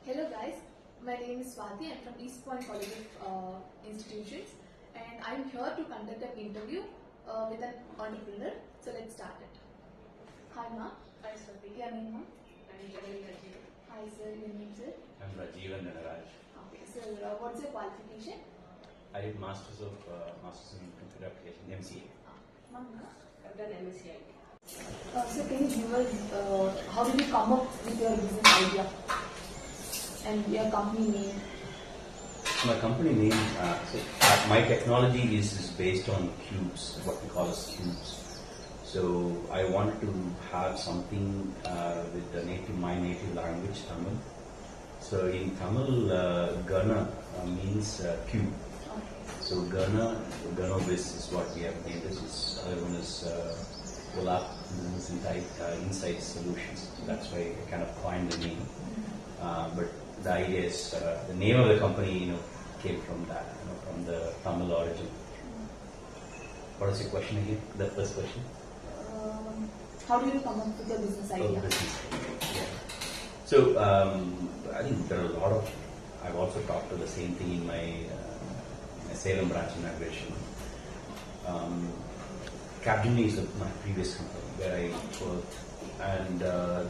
Hello guys, my name is Swathi. I'm from East Point College of Institutions and I'm here to conduct an interview with an entrepreneur. So let's start it. Hi ma. Hi Swathi. Your name ma? I'm Rajiv. Hi sir, your name sir? I'm Rajiv and Naraj. Okay sir, what's your qualification? I did Masters in Computer Application, MCA. Mama. I've done MSc IT. So can you give us, how did you come up with your business idea and your company name? My company name, my technology is based on cubes, what we call as cubes. So I wanted to have something with my native language, Tamil. So in Tamil, Gana means cube. So Gana Biz is what we have named this. Other one is Olap, Insight Solutions. So that's why I kind of coined the name. But the idea is the name of the company, came from that, from the Tamil origin. What is your question again? The first question. How do you come up with your business idea? Business. Yeah. So I think there are a lot of. I've also talked to the same thing in my Salem branch inauguration. Capgemini is my previous company where I worked, and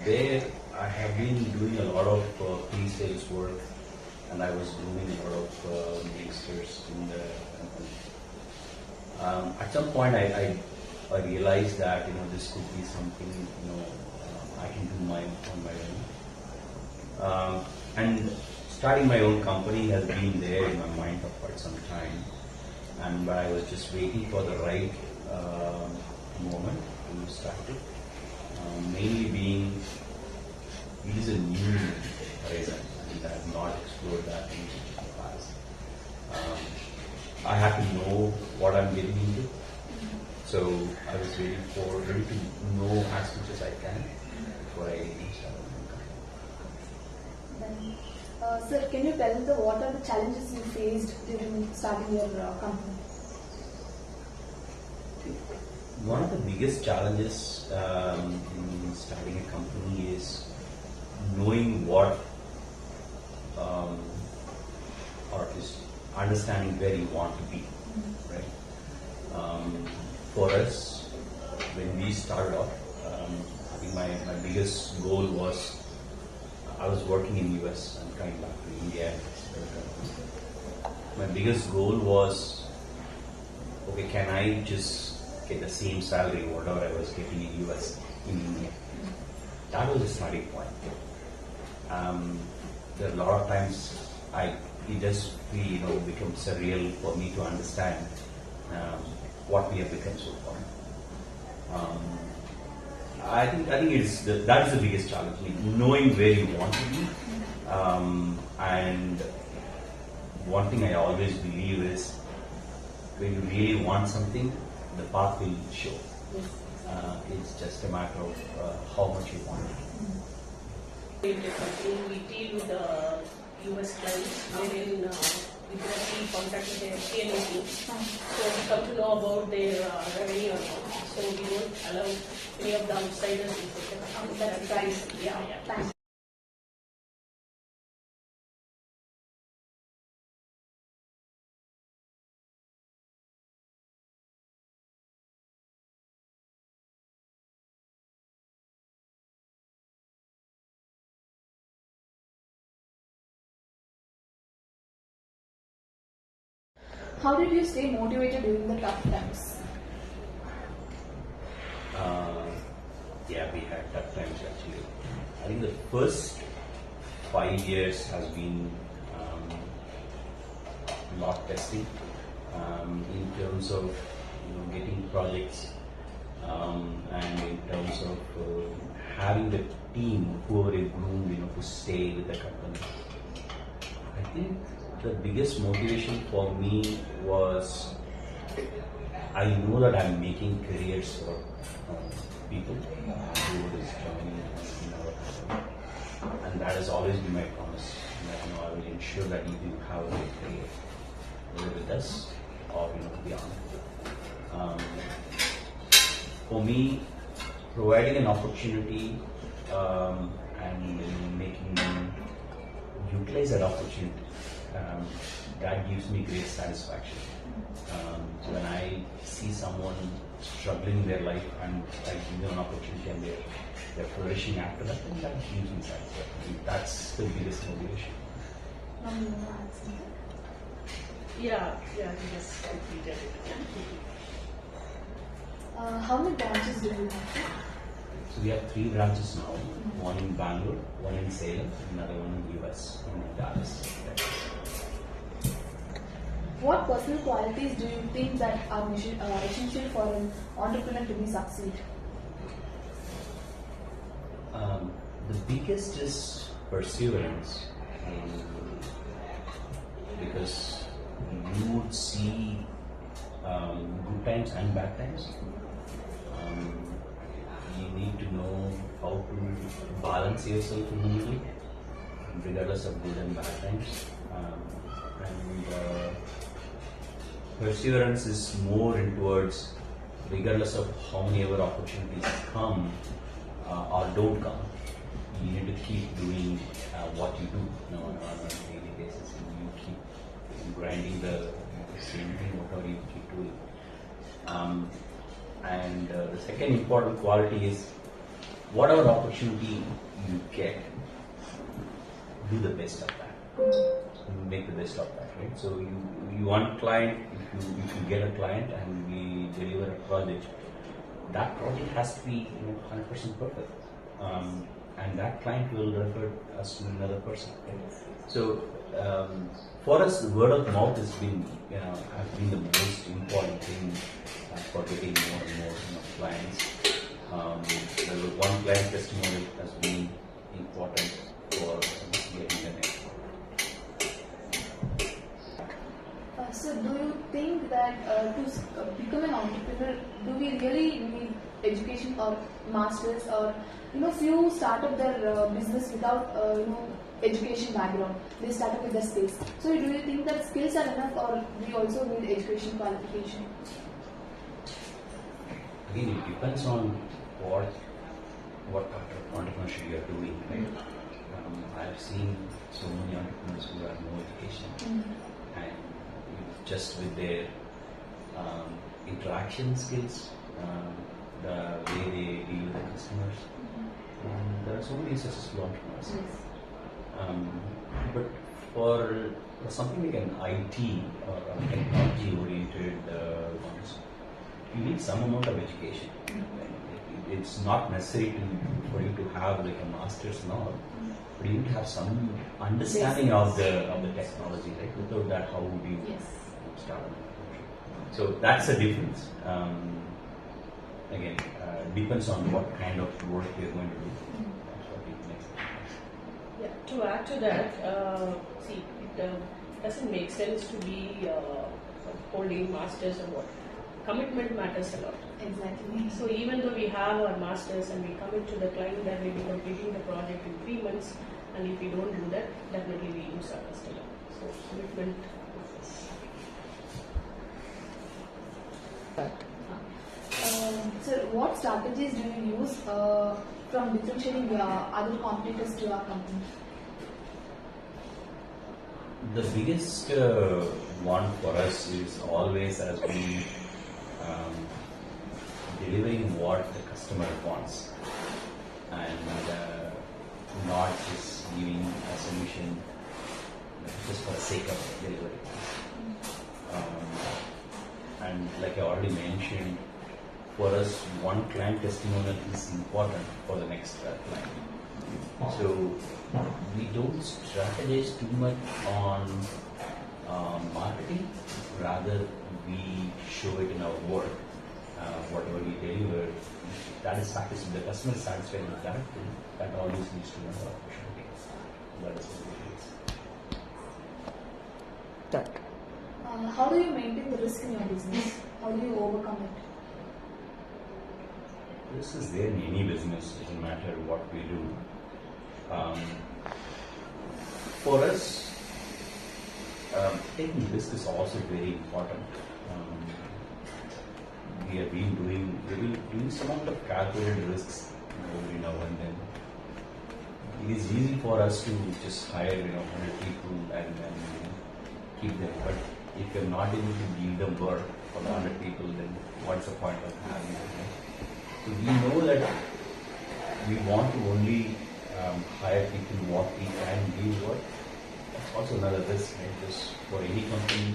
there I have been doing a lot of pre-sales work, and I was grooming a lot of youngsters in the company. At some point, I realized that this could be something I can do on my own, and starting my own company has been there in my mind for quite some time, but I was just waiting for the right moment to start it. Mainly being it is a new horizon, and I have not explored that in the past. I have to know what I'm getting into, so I was ready to know as much as I can before I start my company. Sir, can you tell what are the challenges you faced during starting your company? One of the biggest challenges in starting a company is knowing what, or at least understanding where you want to be, right? For us, when we started off, I think my biggest goal was, I was working in US and coming back to India. My biggest goal was, okay, can I just get the same salary, whatever I was getting in US, in India? That was the starting point. There are a lot of times it just become surreal for me to understand what we have become so far. I think that is the biggest challenge, knowing where you want to be. And one thing I always believe is, when you really want something, the path will show. It's just a matter of how much you want it. In the company, we deal with the US clients, wherein we directly contact their P&L team. So we come to know about their revenue account. So we won't allow any of the outsiders to That's right. Yeah. Thanks. How did you stay motivated during the tough times? Yeah, we had tough times actually. I think the first 5 years has been lot testing in terms of getting projects, and in terms of having the team, whoever is groomed, to stay with the company. I think the biggest motivation for me was, I know that I'm making careers for people who is joining our company, and that has always been my promise. That, I will ensure that you will have a great career, whether with us or beyond. For me, providing an opportunity and making them utilize that opportunity, that gives me great satisfaction. So when I see someone struggling in their life and I give them an opportunity and they're flourishing after that, then that gives me satisfaction. That's the biggest motivation. Yeah, he just completed it. How many branches do you have? So we have 3 branches now, one in Bangalore, one in Salem, another one in US, one in Dallas. What personal qualities do you think that are essential for an entrepreneur to be succeed? The biggest is perseverance, because you would see good times and bad times. You need to know how to balance yourself in the middle, regardless of good and bad times. Perseverance is more in towards, regardless of how many ever opportunities come or don't come, you need to keep doing what you do on a daily basis. And you keep grinding the same thing, whatever you keep doing. The second important quality is, whatever opportunity you get, do the best of that. Make the best of that, right? So you want client, if you get a client and we deliver a project, that project has to be 100% perfect, and that client will refer us to another person. Right? So for us, the word of mouth has been the most important thing for getting more and more clients. The one client testimonial has been important for getting the next one. So do you think that to become an entrepreneur, do we really need education or masters, or few start up their business without education background? They start up with the skills. So do you think that skills are enough, or we also need education qualification? Again, it depends on what kind of entrepreneurship you are doing. Right? I've seen so many entrepreneurs who have no education, and just with their interaction skills, the way they deal with the customers, there are so many successful entrepreneurs. But for something like an IT or a technology-oriented ones, you need some amount of education. It's not necessary for you to have like a master's and all, but you need to have some understanding of the technology. Right? Without that, how would you start? So that's the difference. Again, depends on what kind of work you're going to do. That's what it makes. Yeah. To add to that, see, it doesn't make sense to be holding masters or what. Commitment matters a lot. Exactly. So even though we have our masters and we commit to the client that we'll be completing the project in 3 months, and if we don't do that, definitely we lose our customer. So commitment. So what strategies do you use from differentiating other competitors to our company? The biggest one for us is always has been delivering what the customer wants, and not just giving a solution just for the sake of delivery. And like I already mentioned, for us, one client testimonial is important for the next client. So we don't strategize too much on marketing, rather we show it in our work. Whatever we deliver, that is satisfied. The customer is satisfied with that. That always leads to another opportunity. That is what it is. How do you maintain the risk in your business? How do you overcome it? This is there in any business, doesn't matter what we do. For us, taking risk is also very important. We will doing some amount of calculated risks every now and then. it is easy for us to just hire 100 people and keep them. But if you're not able to give them work for the 100 people, then what's the point of having them? Right? So we know that we want to only hire people what we can give work. That's also another risk, right? Just for any company,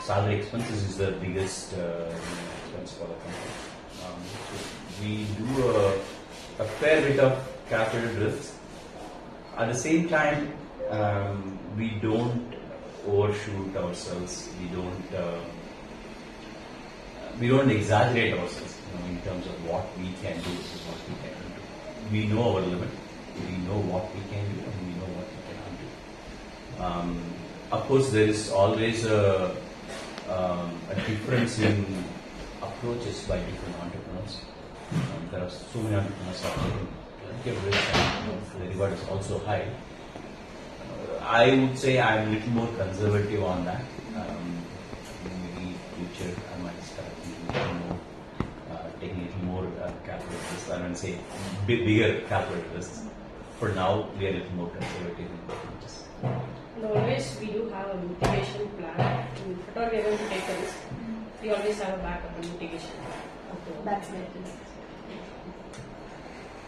salary expenses is the biggest expense for the company. So we do a fair bit of capital risks. At the same time, we don't overshoot ourselves. We don't exaggerate ourselves in terms of what we can do versus what we cannot do. We know our limit. We know what we can do and we know what we cannot do. Of course, there is always a difference in approaches by different entrepreneurs. There are so many entrepreneurs out there who risk and the reward is also high. I would say I'm a little more conservative on that. Maybe future I might start taking a little more capital risks. I would say bigger capital risks. For now, we are a little more conservative in this. And always we do have a mitigation plan. If at all we are going to take a risk, we always have a backup and mitigation. That's great.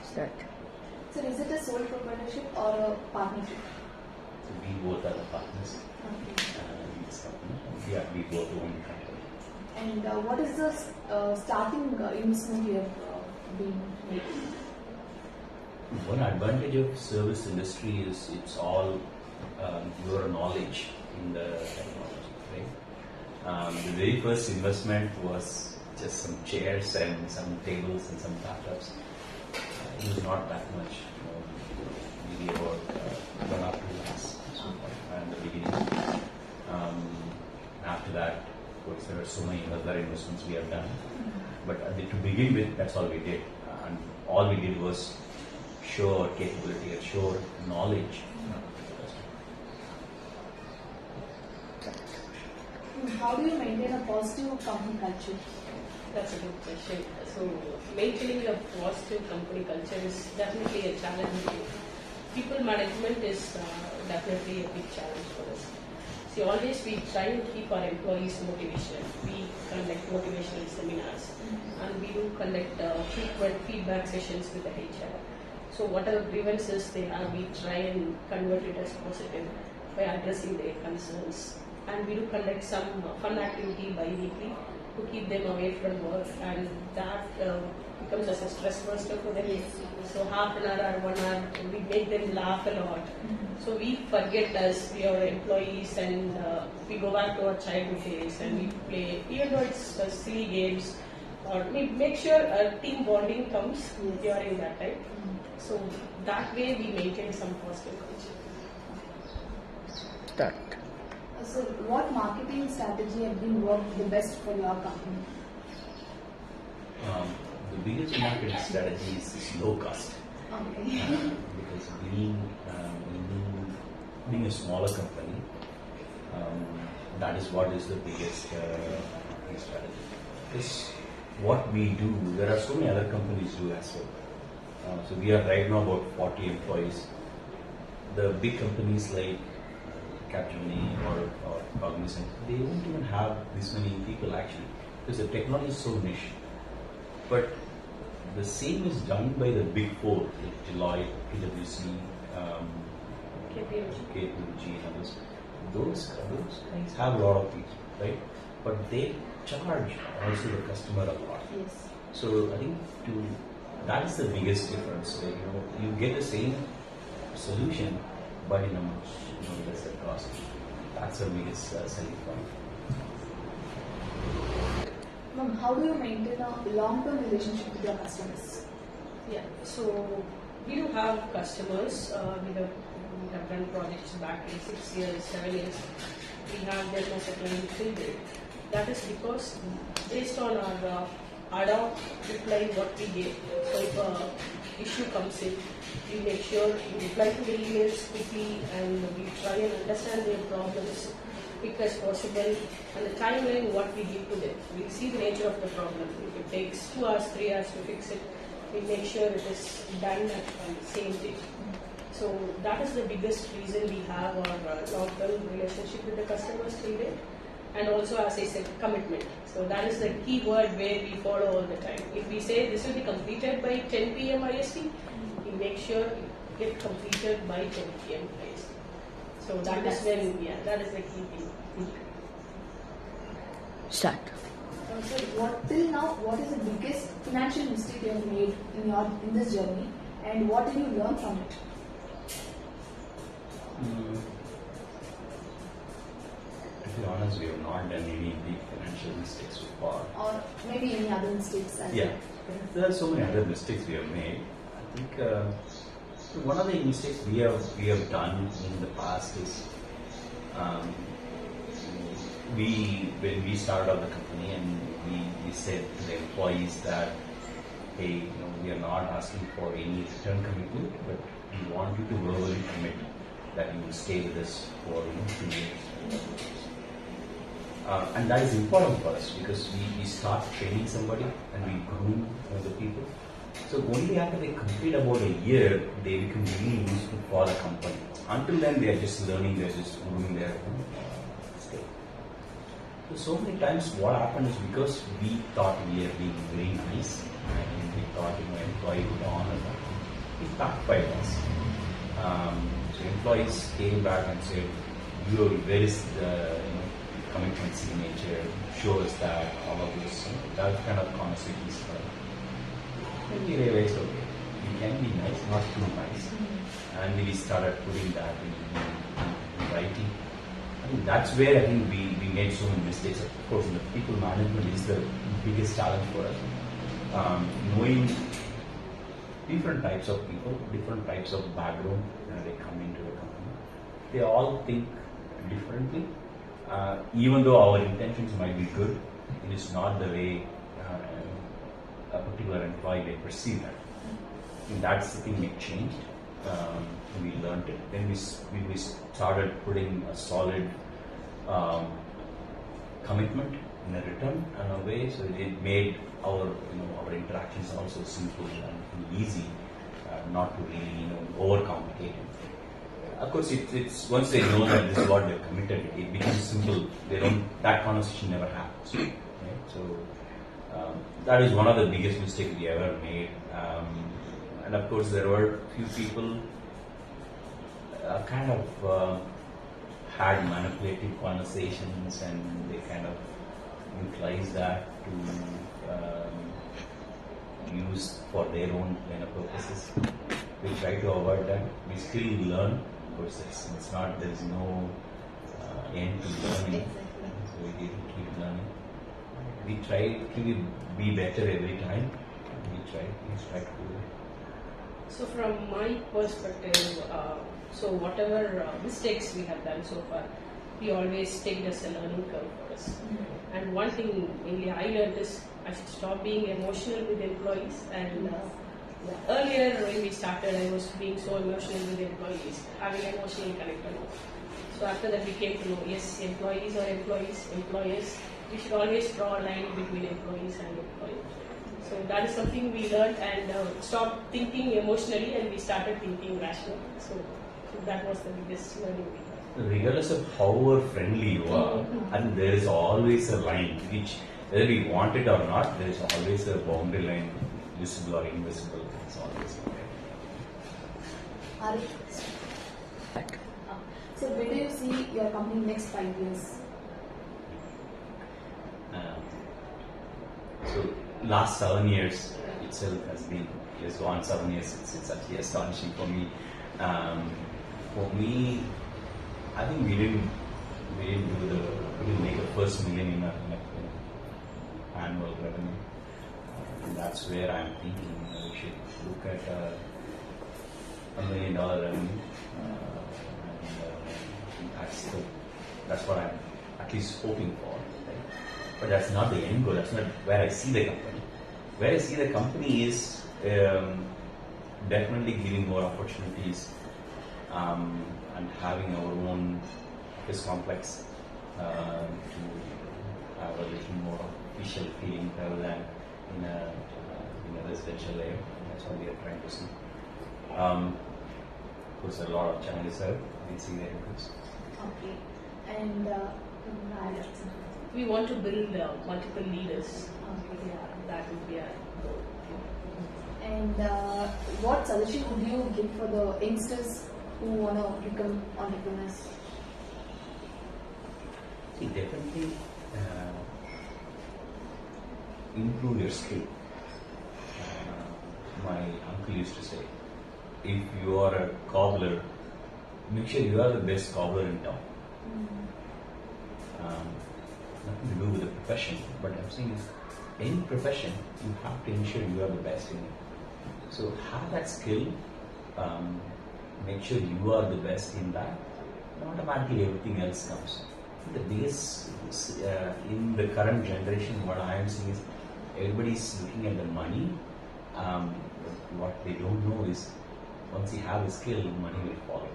Start. So is it a sole proprietorship or a partnership? So we both are the partners in this company. Yeah, we both own the company. And what is the starting investment you have been making? One advantage of service industry is it's all your knowledge in the technology, right? The very first investment was just some chairs and some tables and some laptops. It was not that much, maybe about 1 or 2 lakhs in the beginning. After that, of course, there are so many other investments we have done. But to begin with, that's all we did. And all we did was show our capability and show our knowledge. How do you maintain a positive company culture? That's a good question. So maintaining a positive company culture is definitely a challenge. People management is definitely a big challenge for us. See, always we try to keep our employees motivation. We conduct motivational seminars and we do conduct frequent feedback sessions with the HR. So whatever grievances they have, we try and convert it as positive by addressing their concerns. And we do conduct some fun activity bi-weekly to keep them away from work, and that becomes as a stress buster for them. So half an hour or 1 hour, we make them laugh a lot. So we forget us, we are employees, and we go back to our childhood days and we play, even though it's silly games, or we make sure team bonding comes during that time. So that way we maintain some positive culture. Start. So what marketing strategy have been worked the best for your company? The biggest marketing strategy is low cost. Okay. Because being a smaller company, that is what is the biggest marketing strategy. Because what we do, there are so many other companies do as well. So we are right now about 40 employees. The big companies like Capgemini or Cognizant, they don't even have this many people actually, because the technology is so niche. But the same is done by the big four, like Deloitte, PwC, KPMG and others. Those guys have a lot of people, right? But they charge also the customer a lot. Yes. So I think that is the biggest difference. You get the same solution, but in a much lesser cost. That's the biggest selling point. Ma'am, how do you maintain a long-term relationship with your customers? Yeah, so we do have customers. We have done projects back in 6 years, 7 years. We have them as a client till date. That is because based on our ad hoc reply what we get. So if an issue comes in, we make sure we reply to the emails quickly and we try and understand their problems quick as possible, and the timeline what we give to them. We see the nature of the problem. If it takes 2 hours, 3 hours to fix it, we make sure it is done at the same day. So that is the biggest reason we have our long-term relationship with the customers till date. And also, as I said, commitment. So that is the key word where we follow all the time. If we say this will be completed by 10 p.m. IST, we make sure it get completed by 10 p.m. IST. So that is when, that is the key thing. Start. So till now, what is the biggest financial mistake you have made in this journey, and what did you learn from it? To be honest, we have not done any big financial mistakes so far. Or maybe any other mistakes as Yeah, well. there are so many other mistakes we have made. I think one of the mistakes we have done in the past is when we started out the company and we said to the employees that, hey, we are not asking for any return commitment, but we want you to verbally commit that you will stay with us for 2 years. And that is important for us because we start training somebody and we groom the people. So only after they complete about a year, they become really useful for the company. Until then, they are just learning, they are just grooming their skill. So many times what happened is because we thought we are being very nice and we thought employee would honor that, it backfired us. So employees came back and said, where is the commitment signature, show us that, all of this, that kind of conversations. And we realized, okay, we can be nice, not too nice. And we started putting that in writing. I think that's where I think we made so many mistakes. Of course, the people management is the biggest challenge for us. Knowing different types of people, different types of background when they come into the company. They all think differently. Even though our intentions might be good, it is not the way a particular employee may perceive that. And that's the thing we changed. We learned it. Then we started putting a solid commitment in a return and a way, so it made our interactions also simple and easy, not to really overcomplicate it. Of course, it's once they know that this is what they're committed, it becomes simple. That conversation never happens. Right? So that is one of the biggest mistakes we ever made. And of course, there were few people kind of had manipulative conversations, and they kind of utilized that to use for their own kind of purposes. We try to avoid that. We still learn. Of course, it's not. There is no end to learning. So we keep learning. We try to be better every time. We try to do it. So from my perspective, so whatever mistakes we have done so far, we always take it as a learning curve for us. And one thing mainly I learned is I should stop being emotional with employees. And earlier when we started, I was being so emotional with employees, having emotional connection. So after that we came to know, yes, employees are employers. We should always draw a line between employees and employees. So that is something we learned and stopped thinking emotionally, and we started thinking rationally. So that was the biggest learning we had. Regardless of however friendly you are, and there is always a line which, whether we want it or not, there is always a boundary line, visible or invisible. It's always Ari? So where do you see your company next 5 years? So last 7 years itself has gone 7 years. It's actually astonishing for me. For me, I think we didn't make a first million in annual revenue. And that's where I'm thinking we should look at $1 million revenue. That's what I'm at least hoping for. Right? But that's not the end goal. That's not where I see the company. Where I see the company is definitely giving more opportunities and having our own office complex to have a little more official feeling rather than in a residential area. That's what we are trying to see. Of course, a lot of challenges are. We see the inputs. Okay. And We want to build multiple leaders. okay. Yeah, that would be our goal. And what suggestion would you give for the youngsters who want to become entrepreneurs? See, definitely improve your skill. My uncle used to say, if you are a cobbler, make sure you are the best cobbler in town. Nothing to do with the profession, but I'm saying is, any profession, you have to ensure you are the best in it. So have that skill, make sure you are the best in that, and automatically everything else comes. The biggest, in the current generation, what I am seeing is, everybody's looking at the money. But what they don't know is, once you have a skill, money will follow.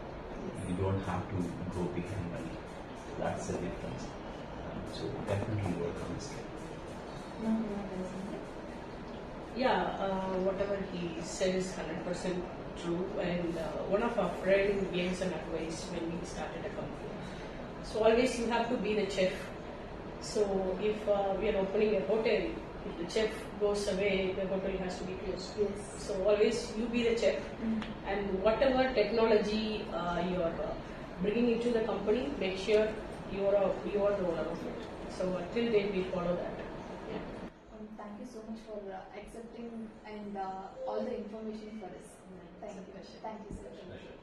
You don't have to go behind money. That's the difference. So definitely work on the skill. Yeah, whatever he said is 100% true. And one of our friends gave us an advice when we started a company. So always you have to be the chef. So if we are opening a hotel, if the chef goes away, the hotel has to be closed. Yes. So always you be the chef, and whatever technology you are bringing into the company, make sure you are the owner of it. So till date we follow that. Yeah. Thank you so much for accepting and all the information for us. Thank you. Thank you, sir. Pleasure.